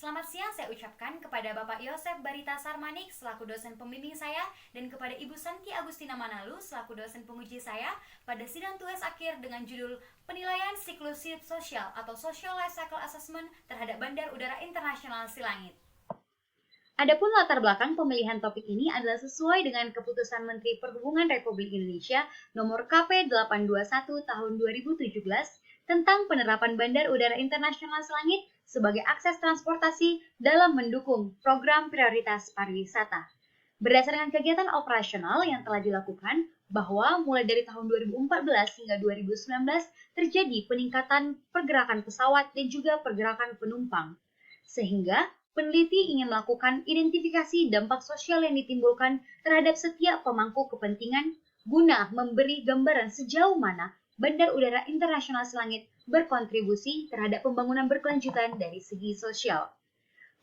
Selamat siang saya ucapkan kepada Bapak Yosef Barita Sarmanik selaku dosen pembimbing saya dan kepada Ibu Santi Agustina Manalu selaku dosen penguji saya pada sidang tugas akhir dengan judul Penilaian Siklus Hidup Sosial atau Social Life Cycle Assessment terhadap Bandar Udara Internasional Silangit. Adapun latar belakang pemilihan topik ini adalah sesuai dengan Keputusan Menteri Perhubungan Republik Indonesia nomor KP 821 tahun 2017 tentang penerapan Bandar Udara Internasional Silangit sebagai akses transportasi dalam mendukung program prioritas pariwisata. Berdasarkan kegiatan operasional yang telah dilakukan, bahwa mulai dari tahun 2014 hingga 2019 terjadi peningkatan pergerakan pesawat dan juga pergerakan penumpang. Sehingga peneliti ingin melakukan identifikasi dampak sosial yang ditimbulkan terhadap setiap pemangku kepentingan guna memberi gambaran sejauh mana Bandar Udara Internasional Silangit berkontribusi terhadap pembangunan berkelanjutan dari segi sosial.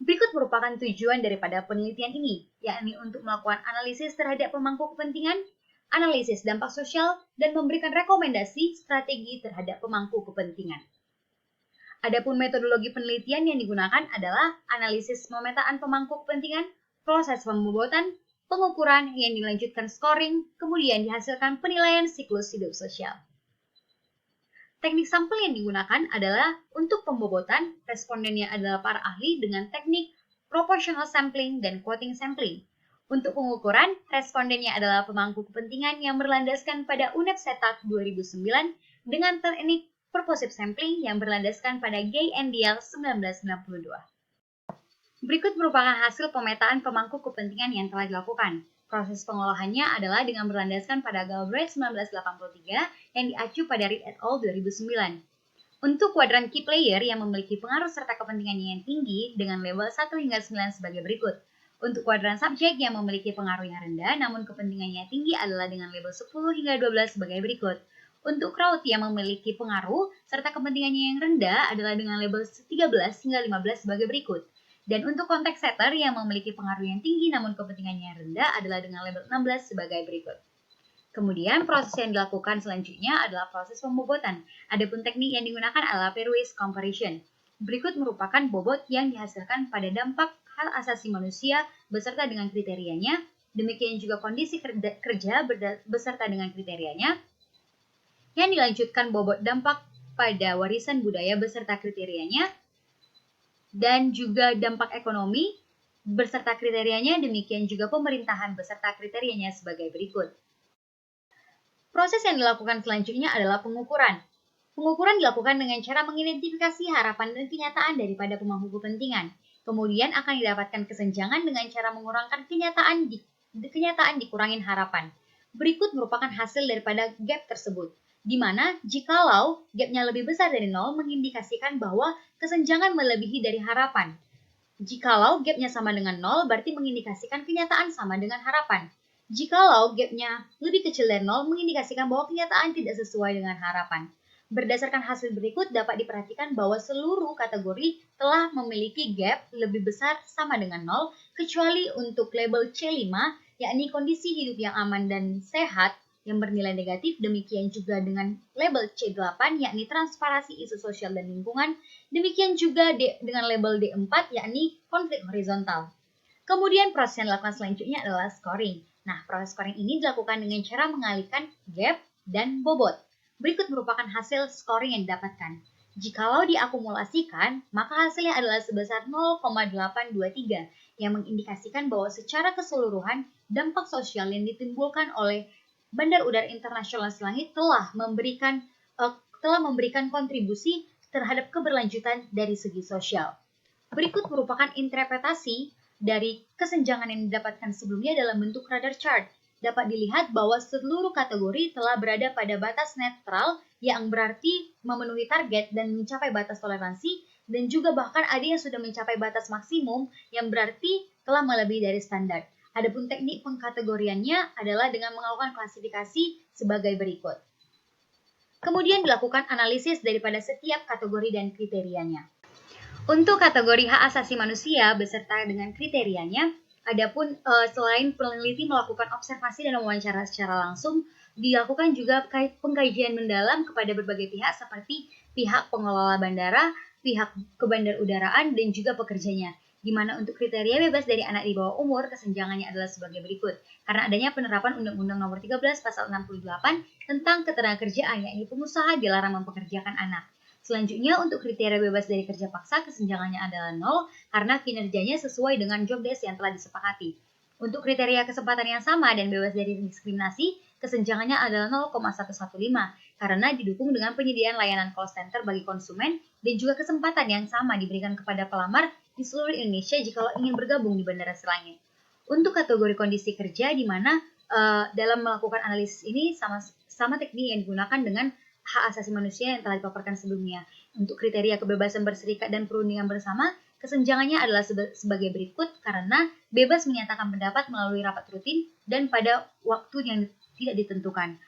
Berikut merupakan tujuan daripada penelitian ini, yakni untuk melakukan analisis terhadap pemangku kepentingan, analisis dampak sosial, dan memberikan rekomendasi strategi terhadap pemangku kepentingan. Adapun metodologi penelitian yang digunakan adalah analisis pemetaan pemangku kepentingan, proses pembobotan, pengukuran yang dilanjutkan scoring, kemudian dihasilkan penilaian siklus hidup sosial. Teknik sampel yang digunakan adalah untuk pembobotan, respondennya adalah para ahli dengan teknik proportional sampling dan quoting sampling. Untuk pengukuran, respondennya adalah pemangku kepentingan yang berlandaskan pada UNEP Setak 2009 dengan teknik purposive sampling yang berlandaskan pada Gay-NDL 1992. Berikut merupakan hasil pemetaan pemangku kepentingan yang telah dilakukan. Proses pengolahannya adalah dengan berlandaskan pada Galbraith 1983 yang diacu pada Reed et al. 2009. Untuk kuadran key player yang memiliki pengaruh serta kepentingannya yang tinggi dengan label 1 hingga 9 sebagai berikut. Untuk kuadran subjek yang memiliki pengaruh yang rendah namun kepentingannya tinggi adalah dengan label 10 hingga 12 sebagai berikut. Untuk crowd yang memiliki pengaruh serta kepentingannya yang rendah adalah dengan label 13 hingga 15 sebagai berikut. Dan untuk konteks setter yang memiliki pengaruh yang tinggi namun kepentingannya yang rendah adalah dengan label 16 sebagai berikut. Kemudian proses yang dilakukan selanjutnya adalah proses pembobotan. Adapun teknik yang digunakan adalah pairwise comparison. Berikut merupakan bobot yang dihasilkan pada dampak hak asasi manusia beserta dengan kriterianya. Demikian juga kondisi kerja beserta dengan kriterianya. Yang dilanjutkan bobot dampak pada warisan budaya beserta kriterianya. Dan juga dampak ekonomi beserta kriterianya, demikian juga pemerintahan beserta kriterianya sebagai berikut. Proses yang dilakukan selanjutnya adalah pengukuran. Pengukuran dilakukan dengan cara mengidentifikasi harapan dan kenyataan daripada pemangku kepentingan. Kemudian akan didapatkan kesenjangan dengan cara mengurangkan kenyataan dikurangin harapan. Berikut merupakan hasil daripada gap tersebut. Di mana jikalau gapnya lebih besar dari 0 mengindikasikan bahwa kesenjangan melebihi dari harapan. Jikalau gapnya sama dengan 0 berarti mengindikasikan kenyataan sama dengan harapan. Jikalau gapnya lebih kecil dari 0 mengindikasikan bahwa kenyataan tidak sesuai dengan harapan. Berdasarkan hasil berikut dapat diperhatikan bahwa seluruh kategori telah memiliki gap lebih besar sama dengan 0 kecuali untuk label C5 yakni kondisi hidup yang aman dan sehat yang bernilai negatif, demikian juga dengan label C8 yakni transparansi isu sosial dan lingkungan, demikian juga dengan label D4 yakni konflik horizontal. Kemudian proses yang dilakukan selanjutnya adalah scoring. Nah, proses scoring ini dilakukan dengan cara mengalihkan gap dan bobot. Berikut merupakan hasil scoring yang didapatkan. Jikalau diakumulasikan, maka hasilnya adalah sebesar 0,823 yang mengindikasikan bahwa secara keseluruhan dampak sosial yang ditimbulkan oleh Bandar Udara Internasional Silangit telah memberikan kontribusi terhadap keberlanjutan dari segi sosial. Berikut merupakan interpretasi dari kesenjangan yang didapatkan sebelumnya dalam bentuk radar chart. Dapat dilihat bahwa seluruh kategori telah berada pada batas netral yang berarti memenuhi target dan mencapai batas toleransi dan juga bahkan ada yang sudah mencapai batas maksimum yang berarti telah melebihi dari standar. Adapun teknik pengkategoriannya adalah dengan melakukan klasifikasi sebagai berikut. Kemudian dilakukan analisis daripada setiap kategori dan kriterianya. Untuk kategori hak asasi manusia beserta dengan kriterianya, adapun selain peneliti melakukan observasi dan wawancara secara langsung, dilakukan juga pengkajian mendalam kepada berbagai pihak seperti pihak pengelola bandara, pihak kebandarudaraan dan juga pekerjanya. Di mana untuk kriteria bebas dari anak di bawah umur, kesenjangannya adalah sebagai berikut. Karena adanya penerapan Undang-Undang Nomor 13 Pasal 68 tentang ketenagakerjaan, yakni pengusaha dilarang mempekerjakan anak. Selanjutnya, untuk kriteria bebas dari kerja paksa, kesenjangannya adalah 0 karena kinerjanya sesuai dengan job desk yang telah disepakati. Untuk kriteria kesempatan yang sama dan bebas dari diskriminasi, kesenjangannya adalah 0,115 karena didukung dengan penyediaan layanan call center bagi konsumen dan juga kesempatan yang sama diberikan kepada pelamar di seluruh Indonesia jika ingin bergabung di Bandara Silangit. Untuk kategori kondisi kerja, di mana dalam melakukan analisis ini sama teknik yang digunakan dengan hak asasi manusia yang telah dipaparkan sebelumnya. Untuk kriteria kebebasan berserikat dan perundingan bersama, kesenjangannya adalah sebagai berikut karena bebas menyatakan pendapat melalui rapat rutin dan pada waktu yang tidak ditentukan.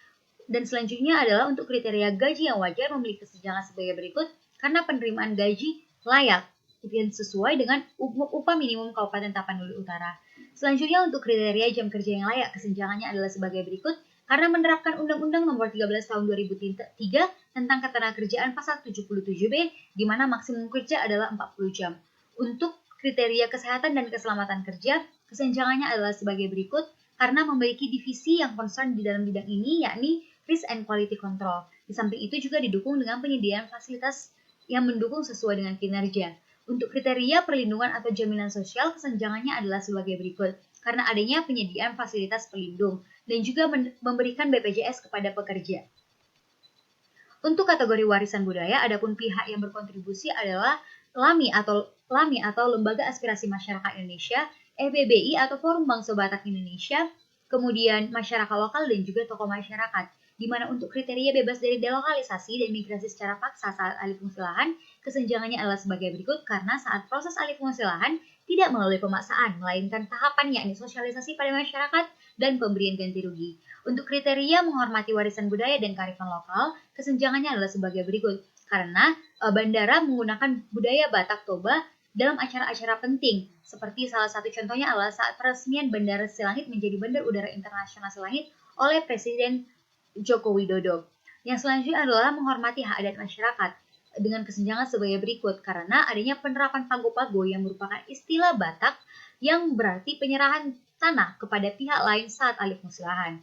Dan selanjutnya adalah untuk kriteria gaji yang wajar memiliki kesenjangan sebagai berikut karena penerimaan gaji layak dan sesuai dengan upah minimum Kabupaten Tapanuli Utara. Selanjutnya untuk kriteria jam kerja yang layak, kesenjangannya adalah sebagai berikut karena menerapkan Undang-Undang Nomor 13 Tahun 2003 tentang Ketenagakerjaan Pasal 77B di mana maksimum kerja adalah 40 jam. Untuk kriteria kesehatan dan keselamatan kerja, kesenjangannya adalah sebagai berikut karena memiliki divisi yang concern di dalam bidang ini, yakni Risk and Quality Control. Di samping itu juga didukung dengan penyediaan fasilitas yang mendukung sesuai dengan kinerja. Untuk kriteria perlindungan atau jaminan sosial, kesenjangannya adalah sebagai berikut karena adanya penyediaan fasilitas pelindung dan juga memberikan BPJS kepada pekerja. Untuk kategori warisan budaya, adapun pihak yang berkontribusi adalah LAMI atau Lembaga Aspirasi Masyarakat Indonesia, FBBI atau Forum Bangsa Batak Indonesia, kemudian masyarakat lokal dan juga tokoh masyarakat. Di mana untuk kriteria bebas dari delokalisasi dan migrasi secara paksa saat alih fungsi lahan, kesenjangannya adalah sebagai berikut karena saat proses alih fungsi lahan tidak melalui pemaksaan, melainkan tahapan yakni sosialisasi pada masyarakat dan pemberian ganti rugi. Untuk kriteria menghormati warisan budaya dan kearifan lokal, kesenjangannya adalah sebagai berikut karena bandara menggunakan budaya Batak Toba dalam acara-acara penting, seperti salah satu contohnya adalah saat peresmian Bandara Silangit menjadi Bandar Udara Internasional Silangit oleh Presiden Joko Widodo. Yang selanjutnya adalah menghormati hak adat masyarakat dengan kesenjangan sebagai berikut karena adanya penerapan pago-pago yang merupakan istilah Batak yang berarti penyerahan tanah kepada pihak lain saat alih fungsi lahan.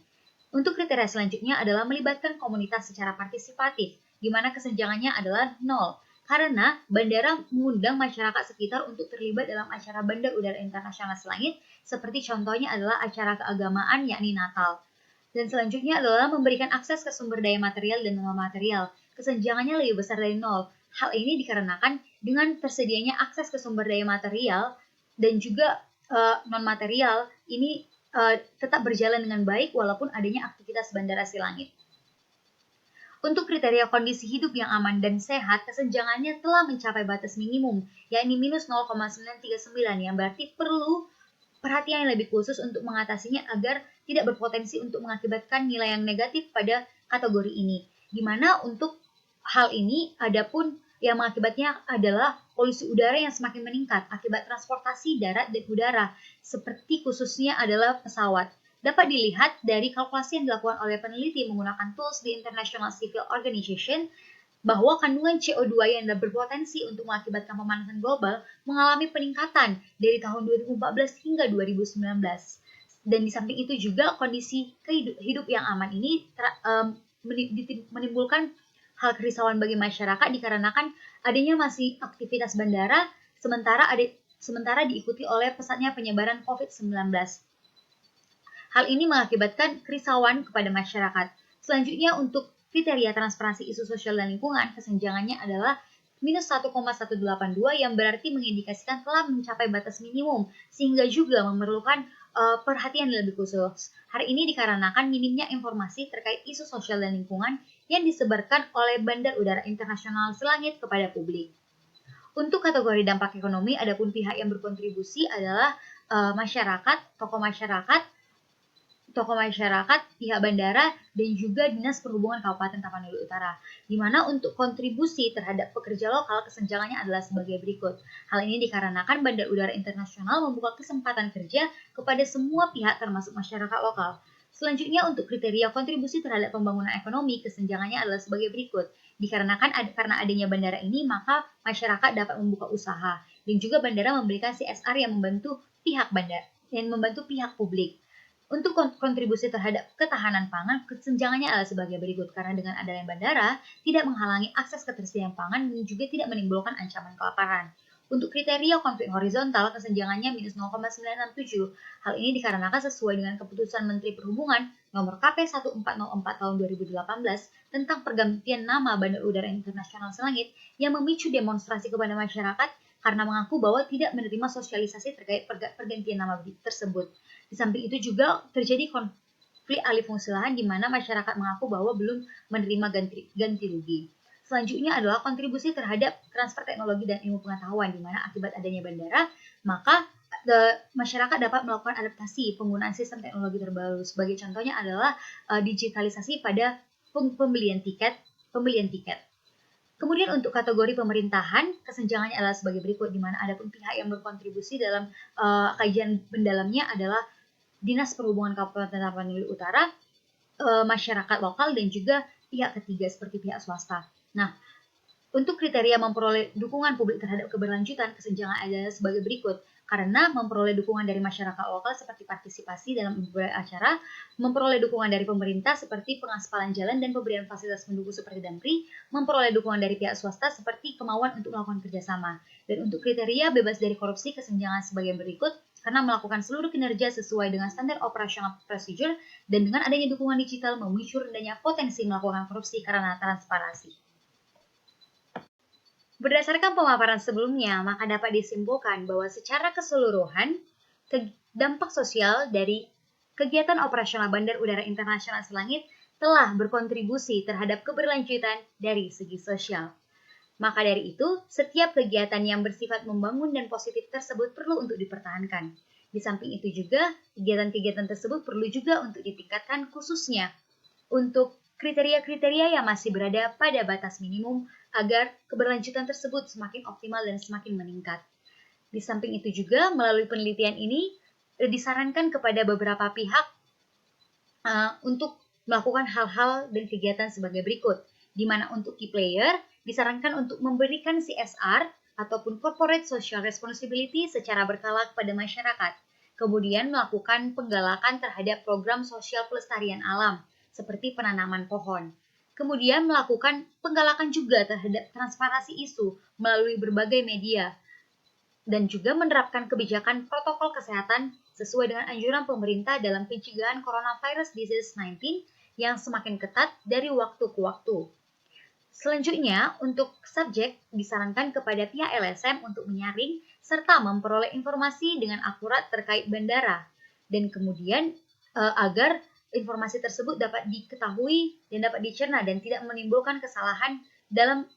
Untuk kriteria selanjutnya adalah melibatkan komunitas secara partisipatif, di mana kesenjangannya adalah 0 karena bandara mengundang masyarakat sekitar untuk terlibat dalam acara Bandar Udara Internasional Silangit, seperti contohnya adalah acara keagamaan yakni Natal. Dan selanjutnya adalah memberikan akses ke sumber daya material dan non-material. Kesenjangannya lebih besar dari 0. Hal ini dikarenakan dengan tersedianya akses ke sumber daya material dan juga non-material ini tetap berjalan dengan baik walaupun adanya aktivitas Bandara Silangit. Untuk kriteria kondisi hidup yang aman dan sehat, kesenjangannya telah mencapai batas minimum, yakni minus 0,939 yang berarti perlu perhatian yang lebih khusus untuk mengatasinya agar tidak berpotensi untuk mengakibatkan nilai yang negatif pada kategori ini. Di mana untuk hal ini adapun yang mengakibatnya adalah polusi udara yang semakin meningkat akibat transportasi darat dan udara, seperti khususnya adalah pesawat. Dapat dilihat dari kalkulasi yang dilakukan oleh peneliti menggunakan tools di International Civil Organization bahwa kandungan CO2 yang berpotensi untuk mengakibatkan pemanasan global mengalami peningkatan dari tahun 2014 hingga 2019. Dan di samping itu juga kondisi hidup yang aman ini menimbulkan hal kerisauan bagi masyarakat dikarenakan adanya masih aktivitas bandara sementara diikuti oleh pesatnya penyebaran COVID-19. Hal ini mengakibatkan kerisauan kepada masyarakat. Selanjutnya untuk kriteria transparansi isu sosial dan lingkungan, kesenjangannya adalah minus 1,182 yang berarti mengindikasikan telah mencapai batas minimum sehingga juga memerlukan perhatian lebih khusus. Hal ini dikarenakan minimnya informasi terkait isu sosial dan lingkungan yang disebarkan oleh Bandar Udara Internasional Silangit kepada publik. Untuk kategori dampak ekonomi, adapun pihak yang berkontribusi adalah masyarakat, tokoh masyarakat, pihak bandara, dan juga Dinas Perhubungan Kabupaten Tapanuli Utara. Di mana untuk kontribusi terhadap pekerja lokal kesenjangannya adalah sebagai berikut. Hal ini dikarenakan Bandar Udara Internasional membuka kesempatan kerja kepada semua pihak termasuk masyarakat lokal. Selanjutnya untuk kriteria kontribusi terhadap pembangunan ekonomi, kesenjangannya adalah sebagai berikut. Karena adanya bandara ini, maka masyarakat dapat membuka usaha dan juga bandara memberikan CSR yang membantu pihak bandar dan membantu pihak publik. Untuk kontribusi terhadap ketahanan pangan, kesenjangannya adalah sebagai berikut. Karena dengan adanya bandara, tidak menghalangi akses ketersediaan pangan dan juga tidak menimbulkan ancaman kelaparan. Untuk kriteria konflik horizontal, kesenjangannya minus 0,967. Hal ini dikarenakan sesuai dengan keputusan Menteri Perhubungan nomor KP 1404 tahun 2018 tentang pergantian nama Bandar Udara Internasional Selangit yang memicu demonstrasi kepada masyarakat karena mengaku bahwa tidak menerima sosialisasi terkait pergantian nama tersebut. Di samping itu juga terjadi konflik alih fungsi lahan di mana masyarakat mengaku bahwa belum menerima ganti rugi. Selanjutnya adalah kontribusi terhadap transfer teknologi dan ilmu pengetahuan, di mana akibat adanya bandara, maka masyarakat dapat melakukan adaptasi penggunaan sistem teknologi terbaru. Sebagai contohnya adalah digitalisasi pada pembelian tiket. Kemudian untuk kategori pemerintahan, kesenjangannya adalah sebagai berikut, di mana ada pun pihak yang berkontribusi dalam kajian mendalamnya adalah Dinas Perhubungan Kabupaten Tapanuli Utara, masyarakat lokal, dan juga pihak ketiga seperti pihak swasta. Nah, untuk kriteria memperoleh dukungan publik terhadap keberlanjutan, kesenjangan adalah sebagai berikut. Karena memperoleh dukungan dari masyarakat lokal seperti partisipasi dalam berbagai acara, memperoleh dukungan dari pemerintah seperti pengaspalan jalan dan pemberian fasilitas pendukung seperti Dampri, memperoleh dukungan dari pihak swasta seperti kemauan untuk melakukan kerjasama. Dan untuk kriteria bebas dari korupsi, kesenjangan sebagai berikut, karena melakukan seluruh kinerja sesuai dengan standar operasional prosedur dan dengan adanya dukungan digital memicu rendahnya potensi melakukan korupsi karena transparansi. Berdasarkan pemaparan sebelumnya, maka dapat disimpulkan bahwa secara keseluruhan, dampak sosial dari kegiatan operasional Bandar Udara Internasional Selangit telah berkontribusi terhadap keberlanjutan dari segi sosial. Maka dari itu, setiap kegiatan yang bersifat membangun dan positif tersebut perlu untuk dipertahankan. Di samping itu juga, kegiatan-kegiatan tersebut perlu juga untuk ditingkatkan khususnya untuk kriteria-kriteria yang masih berada pada batas minimum agar keberlanjutan tersebut semakin optimal dan semakin meningkat. Di samping itu juga, melalui penelitian ini disarankan kepada beberapa pihak untuk melakukan hal-hal dan kegiatan sebagai berikut, di mana untuk key player disarankan untuk memberikan CSR ataupun Corporate Social Responsibility secara berkala kepada masyarakat. Kemudian melakukan penggalakan terhadap program sosial pelestarian alam, seperti penanaman pohon. Kemudian melakukan penggalakan juga terhadap transparansi isu melalui berbagai media. Dan juga menerapkan kebijakan protokol kesehatan sesuai dengan anjuran pemerintah dalam pencegahan coronavirus disease 19 yang semakin ketat dari waktu ke waktu. Selanjutnya, untuk subjek disarankan kepada pihak LSM untuk menyaring serta memperoleh informasi dengan akurat terkait bandara. Dan kemudian agar informasi tersebut dapat diketahui dan dapat dicerna dan tidak menimbulkan kesalahan dalam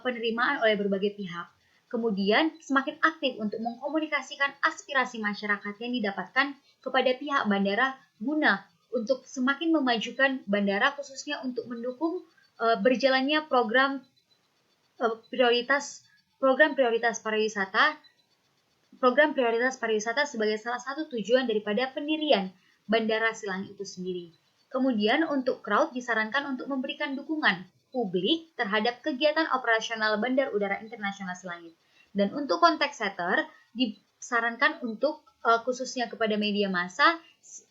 penerimaan oleh berbagai pihak. Kemudian semakin aktif untuk mengkomunikasikan aspirasi masyarakat yang didapatkan kepada pihak bandara guna untuk semakin memajukan bandara, khususnya untuk mendukung berjalannya program prioritas pariwisata sebagai salah satu tujuan daripada pendirian Bandara Selangit itu sendiri. Kemudian untuk crowd disarankan untuk memberikan dukungan publik terhadap kegiatan operasional Bandar Udara Internasional Selangit. Dan untuk contact setter disarankan untuk khususnya kepada media massa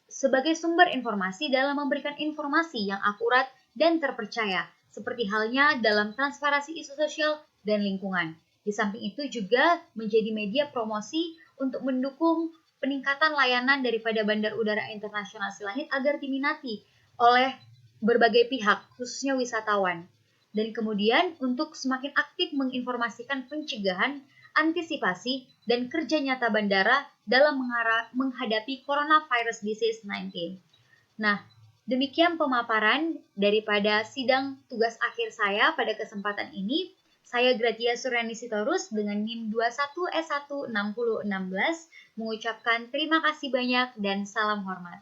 sebagai sumber informasi dalam memberikan informasi yang akurat dan terpercaya, seperti halnya dalam transparansi isu sosial dan lingkungan. Di samping itu juga menjadi media promosi untuk mendukung peningkatan layanan daripada Bandar Udara Internasional Selangit agar diminati oleh berbagai pihak, khususnya wisatawan. Dan kemudian untuk semakin aktif menginformasikan pencegahan, antisipasi, dan kerja nyata bandara dalam menghadapi coronavirus disease 19. Nah, demikian pemaparan daripada sidang tugas akhir saya pada kesempatan ini. Saya Gratia Suryani Sitorus dengan NIM 21S16016 mengucapkan terima kasih banyak dan salam hormat.